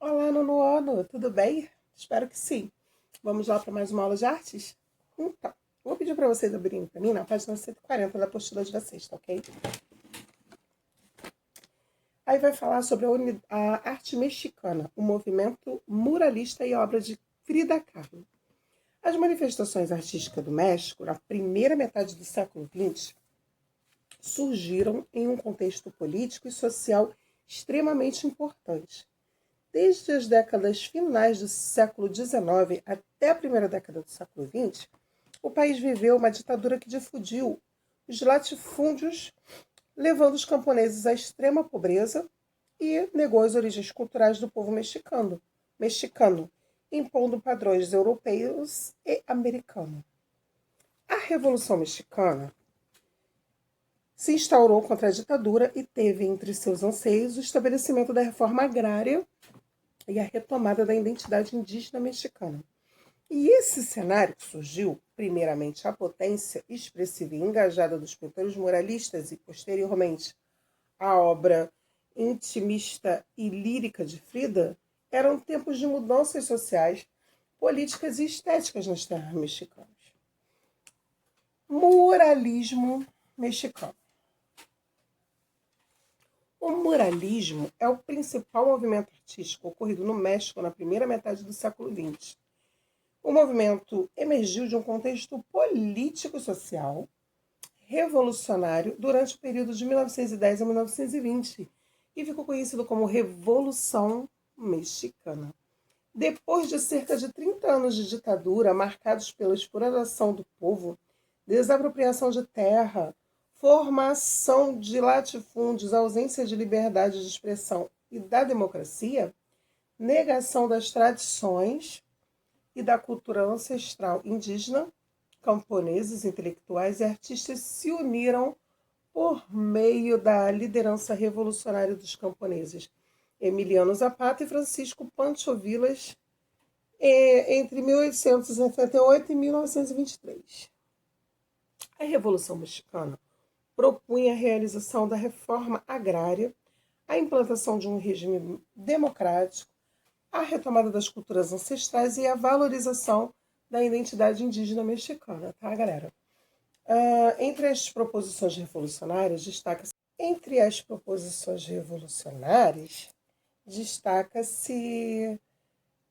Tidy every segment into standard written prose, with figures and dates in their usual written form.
Olá, nono ano, tudo bem? Espero que sim. Vamos lá para mais uma aula de artes? Então, vou pedir para vocês abrirem para mim na página 140 da apostila de vocês, tá ok? Aí vai falar sobre a arte mexicana, o movimento muralista e obra de Frida Kahlo. As manifestações artísticas do México, na primeira metade do século XX, surgiram em um contexto político e social extremamente importante. Desde as décadas finais do século XIX até a primeira década do século XX, o país viveu uma ditadura que difundiu os latifúndios, levando os camponeses à extrema pobreza e negou as origens culturais do povo mexicano, impondo padrões europeus e americanos. A Revolução Mexicana se instaurou contra a ditadura e teve entre seus anseios o estabelecimento da reforma agrária e a retomada da identidade indígena mexicana. E esse cenário surgiu, primeiramente, a potência expressiva e engajada dos pintores muralistas e, posteriormente, a obra intimista e lírica de Frida, eram tempos de mudanças sociais, políticas e estéticas nas terras mexicanas. Muralismo mexicano. O muralismo é o principal movimento artístico ocorrido no México na primeira metade do século XX. O movimento emergiu de um contexto político-social revolucionário durante o período de 1910 a 1920 e ficou conhecido como Revolução Mexicana. Depois de cerca de 30 anos de ditadura marcados pela exploração do povo, desapropriação de terra, formação de latifúndios, ausência de liberdade de expressão e da democracia, negação das tradições e da cultura ancestral indígena, camponeses, intelectuais e artistas se uniram por meio da liderança revolucionária dos camponeses Emiliano Zapata e Francisco Pancho Villas entre 1878 e 1923. A Revolução Mexicana propunha a realização da reforma agrária, a implantação de um regime democrático, a retomada das culturas ancestrais e a valorização da identidade indígena mexicana, tá, galera? Entre as proposições revolucionárias, destaca-se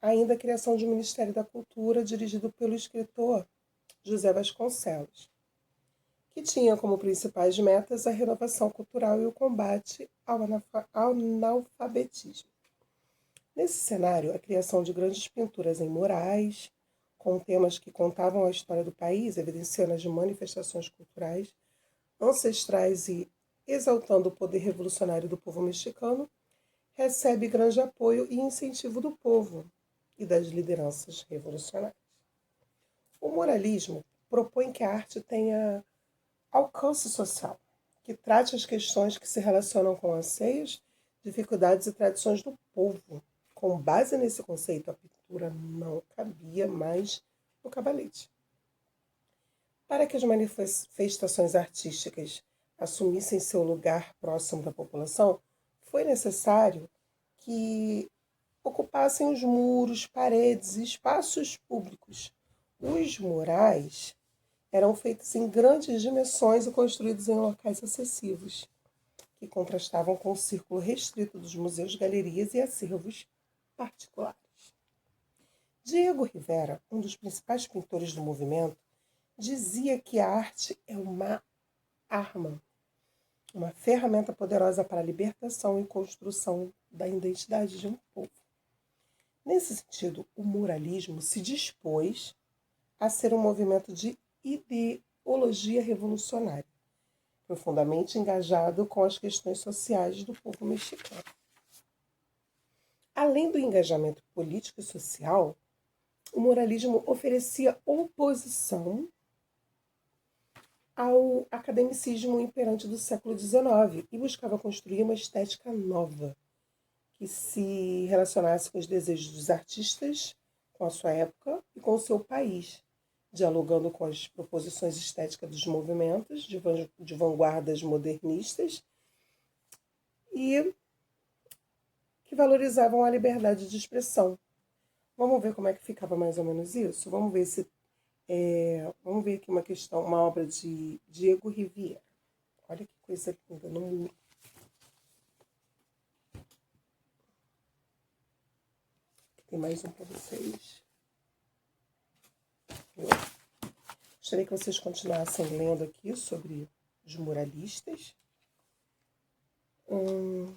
ainda a criação de um Ministério da Cultura dirigido pelo escritor José Vasconcelos, que tinha como principais metas a renovação cultural e o combate ao analfabetismo. Nesse cenário, a criação de grandes pinturas em murais, com temas que contavam a história do país, evidenciando as manifestações culturais ancestrais e exaltando o poder revolucionário do povo mexicano, recebe grande apoio e incentivo do povo e das lideranças revolucionárias. O moralismo propõe que a arte tenha alcance social, que trate as questões que se relacionam com anseios, dificuldades e tradições do povo. Com base nesse conceito, a pintura não cabia mais no cavalete. Para que as manifestações artísticas assumissem seu lugar próximo da população, foi necessário que ocupassem os muros, paredes e espaços públicos. Os murais eram feitos em grandes dimensões e construídos em locais acessíveis, que contrastavam com o círculo restrito dos museus, galerias e acervos particulares. Diego Rivera, um dos principais pintores do movimento, dizia que a arte é uma arma, uma ferramenta poderosa para a libertação e construção da identidade de um povo. Nesse sentido, o muralismo se dispôs a ser um movimento de ideologia revolucionária, profundamente engajado com as questões sociais do povo mexicano. Além do engajamento político e social, o muralismo oferecia oposição ao academicismo imperante do século XIX e buscava construir uma estética nova, que se relacionasse com os desejos dos artistas, com a sua época e com o seu país, dialogando com as proposições estéticas dos movimentos de vanguardas modernistas e que valorizavam a liberdade de expressão. Vamos ver como é que ficava mais ou menos isso? Vamos ver se vamos ver aqui uma questão, uma obra de Diego Rivera. Olha que coisa linda no muro. Tem mais um para vocês. Gostaria que vocês continuassem lendo aqui sobre os muralistas. Tem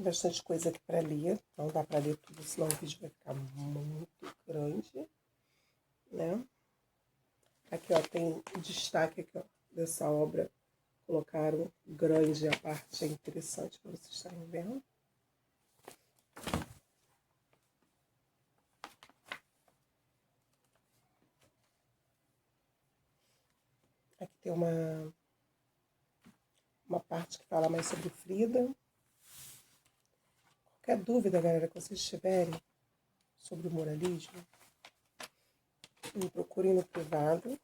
bastante coisa aqui para ler. Não dá para ler tudo, senão o vídeo vai ficar muito grande, né? Aqui, ó, tem destaque aqui, ó, dessa obra. Colocaram grande, a parte é interessante para vocês estarem vendo. Aqui tem uma parte que fala mais sobre Frida. Qualquer dúvida, galera, que vocês tiverem sobre o muralismo, me procurem no privado,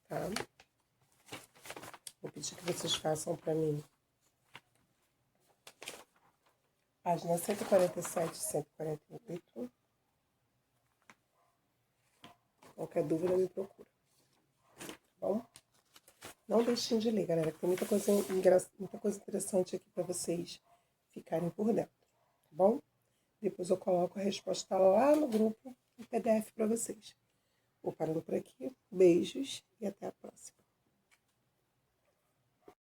tá? Vou pedir que vocês façam para mim. Página 147 e 148. Qualquer dúvida, me procura. Tá bom? Não deixem de ler, galera, que tem muita coisa interessante aqui para vocês ficarem por dentro, tá bom? Depois eu coloco a resposta lá no grupo, em PDF para vocês. Vou parando por aqui. Beijos e até a próxima.